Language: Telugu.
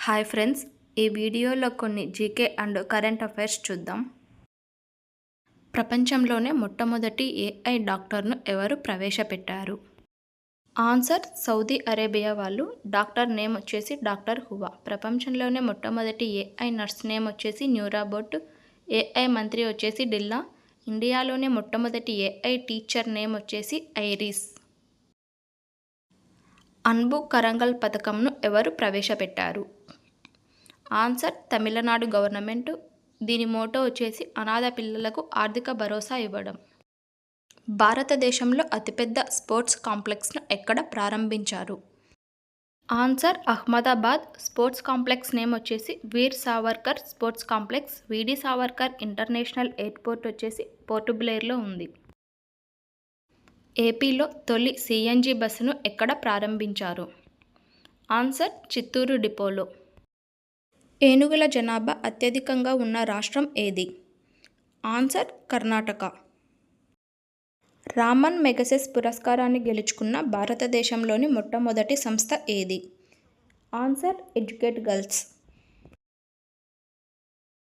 హాయ్ ఫ్రెండ్స్, ఈ వీడియోలో కొన్ని జీకే అండ్ కరెంట్ అఫైర్స్ చూద్దాం. ప్రపంచంలోనే మొట్టమొదటి ఏఐ డాక్టర్ను ఎవరు ప్రవేశపెట్టారు? ఆన్సర్ సౌదీ అరేబియా వాళ్ళు. డాక్టర్ నేమ్ వచ్చేసి డాక్టర్ హువా. ప్రపంచంలోనే మొట్టమొదటి ఏఐ నర్స్ నేమ్ వచ్చేసి న్యూరా బోట్. ఏఐ మంత్రి వచ్చేసి డిల్లా. ఇండియాలోనే మొట్టమొదటి ఏఐ టీచర్ నేమ్ వచ్చేసి ఐరిస్. అన్బు కరంగల్ పథకంను ఎవరు ప్రవేశపెట్టారు? Answer Tamil Nadu government. దీని మోటో వచ్చేసి అనాథ పిల్లలకు ఆర్థిక భరోసా ఇవ్వడం. భారతదేశంలో అతిపెద్ద స్పోర్ట్స్ కాంప్లెక్స్ను ఎక్కడ ప్రారంభించారు? Answer Ahmedabad. Sports complex name వచ్చేసి వీర్ సావర్కర్ స్పోర్ట్స్ కాంప్లెక్స్. వీడి సావర్కర్ ఇంటర్నేషనల్ ఎయిర్పోర్ట్ వచ్చేసి పోర్టుబ్లేర్లో ఉంది. ఏపీలో తొలి సిఎన్జి బస్సును ఎక్కడ ప్రారంభించారు? ఆన్సర్ చిత్తూరు డిపోలో. ఏనుగుల జనాభా అత్యధికంగా ఉన్న రాష్ట్రం ఏది? ఆన్సర్ కర్ణాటక. రామన్ మెగసెస్ పురస్కారాన్ని గెలుచుకున్న భారతదేశంలోని మొట్టమొదటి సంస్థ ఏది? Answer educate girls.